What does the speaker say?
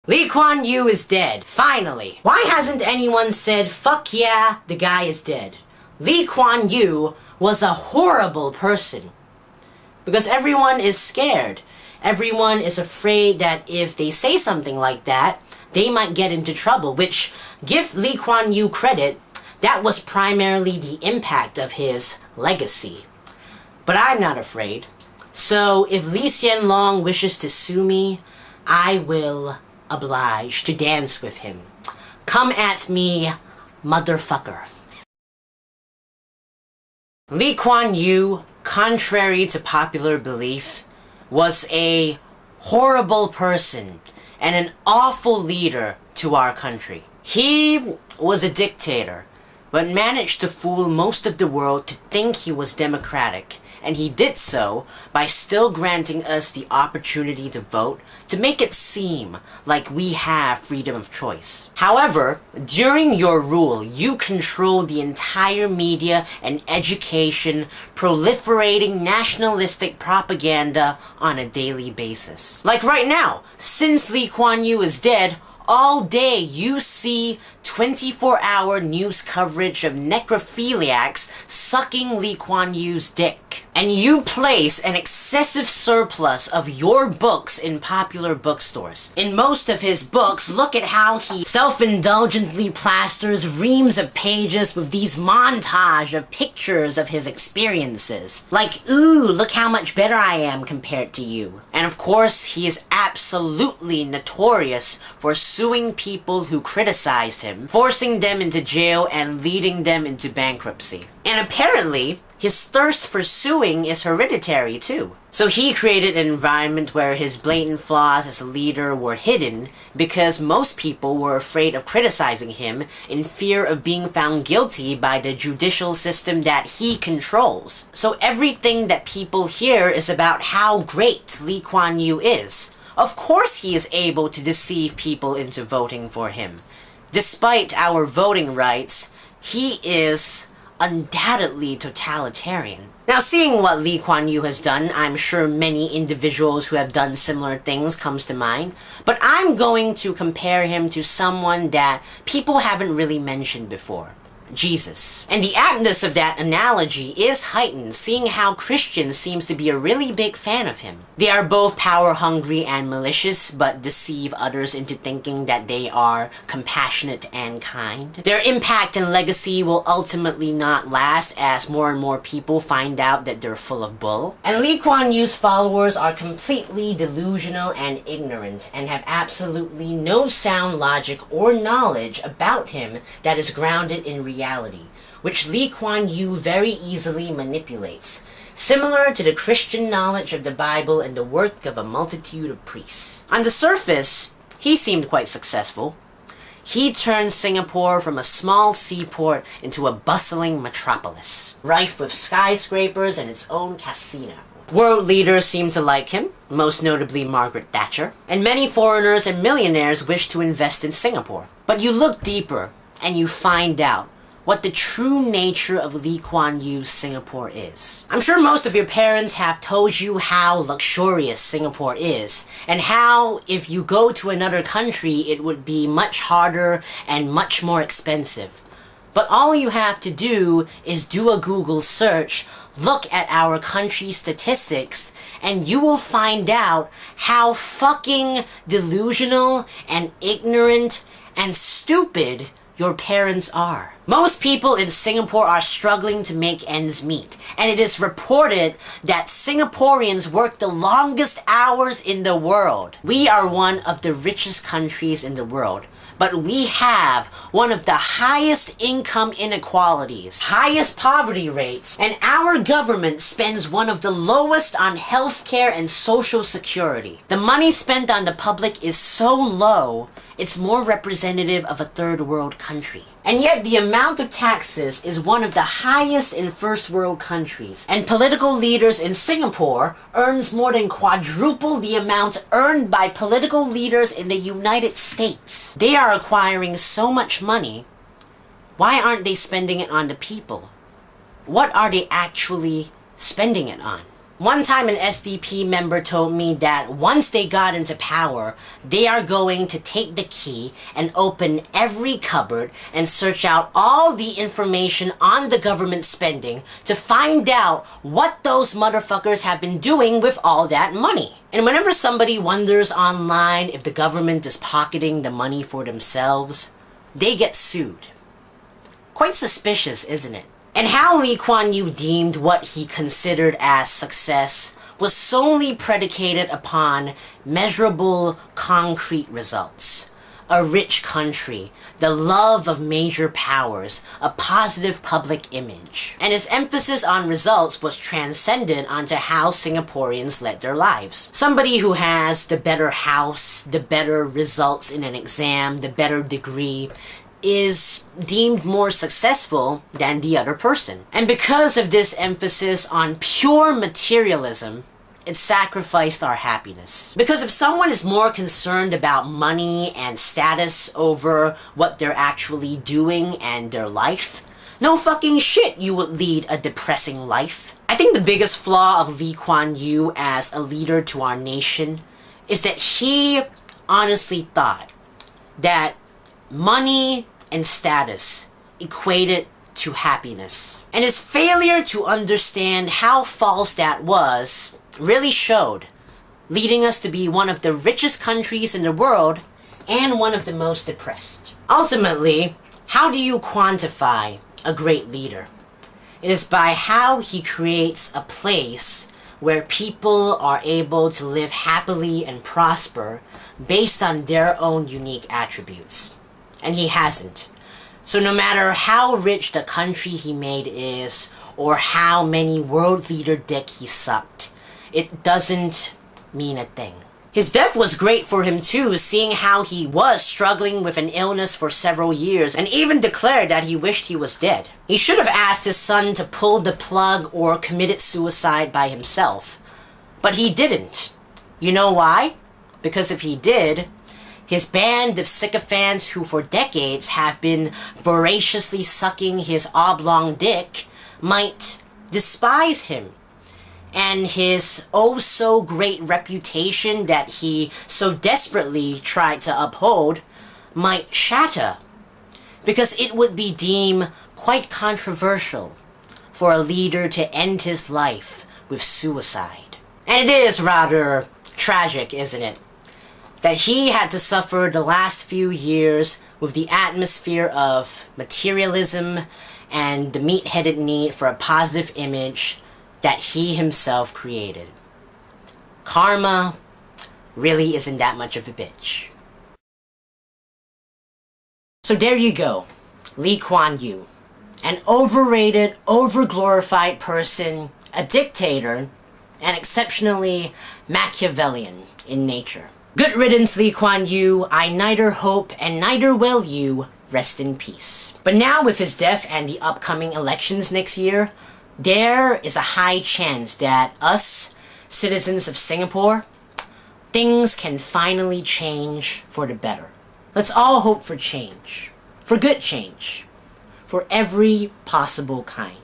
Lee Kuan Yew is dead, finally. Why hasn't anyone said, fuck yeah, the guy is dead? Lee Kuan Yew was a horrible person. Because everyone is scared. Everyone is afraid that if they say something like that, they might get into trouble, which, give Lee Kuan Yew credit, that was primarily the impact of his legacy. But I'm not afraid. So if Lee Hsien Loong wishes to sue me, I will oblige to dance with him. Come at me, motherfucker. Lee Kuan Yew, contrary to popular belief, was a horrible person and an awful leader to our country. He was a dictator, but managed to fool most of the world to think he was democratic, and he did so by still granting us the opportunity to vote to make it seem like we have freedom of choice. However, during your rule, you controlled the entire media and education, proliferating nationalistic propaganda on a daily basis. Like right now, since Lee Kuan Yew is dead, all day you see 24-hour news coverage of necrophiliacs sucking Lee Kuan Yew's dick. And you place an excessive surplus of your books in popular bookstores. In most of his books, look at how he self-indulgently plasters reams of pages with these montage of pictures of his experiences. Like, ooh, look how much better I am compared to you. And of course, he is absolutely notorious for suing people who criticized him, forcing them into jail and leading them into bankruptcy. And apparently, his thirst for suing is hereditary too. So he created an environment where his blatant flaws as a leader were hidden because most people were afraid of criticizing him in fear of being found guilty by the judicial system that he controls. So everything that people hear is about how great Lee Kuan Yew is. Of course he is able to deceive people into voting for him. Despite our voting rights, he is undoubtedly totalitarian. Now, seeing what Lee Kuan Yew has done, I'm sure many individuals who have done similar things comes to mind, but I'm going to compare him to someone that people haven't really mentioned before. Jesus. And the aptness of that analogy is heightened, seeing how Christians seems to be a really big fan of him. They are both power-hungry and malicious, but deceive others into thinking that they are compassionate and kind. Their impact and legacy will ultimately not last as more and more people find out that they're full of bull. And Lee Kuan Yew's followers are completely delusional and ignorant, and have absolutely no sound logic or knowledge about him that is grounded in reality, which Lee Kuan Yew very easily manipulates, similar to the Christian knowledge of the Bible and the work of a multitude of priests. On the surface, he seemed quite successful. He turned Singapore from a small seaport into a bustling metropolis, rife with skyscrapers and its own casino. World leaders seemed to like him, most notably Margaret Thatcher, and many foreigners and millionaires wished to invest in Singapore. But you look deeper, and you find out what the true nature of Lee Kuan Yew's Singapore is. I'm sure most of your parents have told you how luxurious Singapore is, and how if you go to another country it would be much harder and much more expensive. But all you have to do is do a Google search, look at our country's statistics, and you will find out how fucking delusional and ignorant and stupid your parents are. Most people in Singapore are struggling to make ends meet, and it is reported that Singaporeans work the longest hours in the world. We are one of the richest countries in the world, but we have one of the highest income inequalities, highest poverty rates, and our government spends one of the lowest on healthcare and social security. The money spent on the public is so low, it's more representative of a third world country. And yet the amount of taxes is one of the highest in first world countries. And political leaders in Singapore earns more than quadruple the amount earned by political leaders in the United States. They are acquiring so much money. Why aren't they spending it on the people? What are they actually spending it on? One time an SDP member told me that once they got into power, they are going to take the key and open every cupboard and search out all the information on the government spending to find out what those motherfuckers have been doing with all that money. And whenever somebody wonders online if the government is pocketing the money for themselves, they get sued. Quite suspicious, isn't it? And how Lee Kuan Yew deemed what he considered as success was solely predicated upon measurable, concrete results. A rich country, the love of major powers, a positive public image. And his emphasis on results was transcendent onto how Singaporeans led their lives. Somebody who has the better house, the better results in an exam, the better degree, is deemed more successful than the other person. And because of this emphasis on pure materialism, it sacrificed our happiness. Because if someone is more concerned about money and status over what they're actually doing and their life, no fucking shit you would lead a depressing life. I think the biggest flaw of Lee Kuan Yew as a leader to our nation is that he honestly thought that money and status equated to happiness. And his failure to understand how false that was really showed, leading us to be one of the richest countries in the world and one of the most depressed. Ultimately, how do you quantify a great leader? It is by how he creates a place where people are able to live happily and prosper based on their own unique attributes. And he hasn't. So no matter how rich the country he made is, or how many world leader dick he sucked, it doesn't mean a thing. His death was great for him too, seeing how he was struggling with an illness for several years and even declared that he wished he was dead. He should have asked his son to pull the plug or committed suicide by himself. But he didn't. You know why? Because if he did, his band of sycophants who for decades have been voraciously sucking his oblong dick might despise him. And his oh-so-great reputation that he so desperately tried to uphold might shatter, because it would be deemed quite controversial for a leader to end his life with suicide. And it is rather tragic, isn't it, that he had to suffer the last few years with the atmosphere of materialism and the meat-headed need for a positive image that he himself created. Karma really isn't that much of a bitch. So there you go, Lee Kuan Yew. An overrated, overglorified person, a dictator, and exceptionally Machiavellian in nature. Good riddance, Lee Kuan Yew. I neither hope and neither will you rest in peace. But now with his death and the upcoming elections next year, there is a high chance that us, citizens of Singapore, things can finally change for the better. Let's all hope for change. For good change. For every possible kind.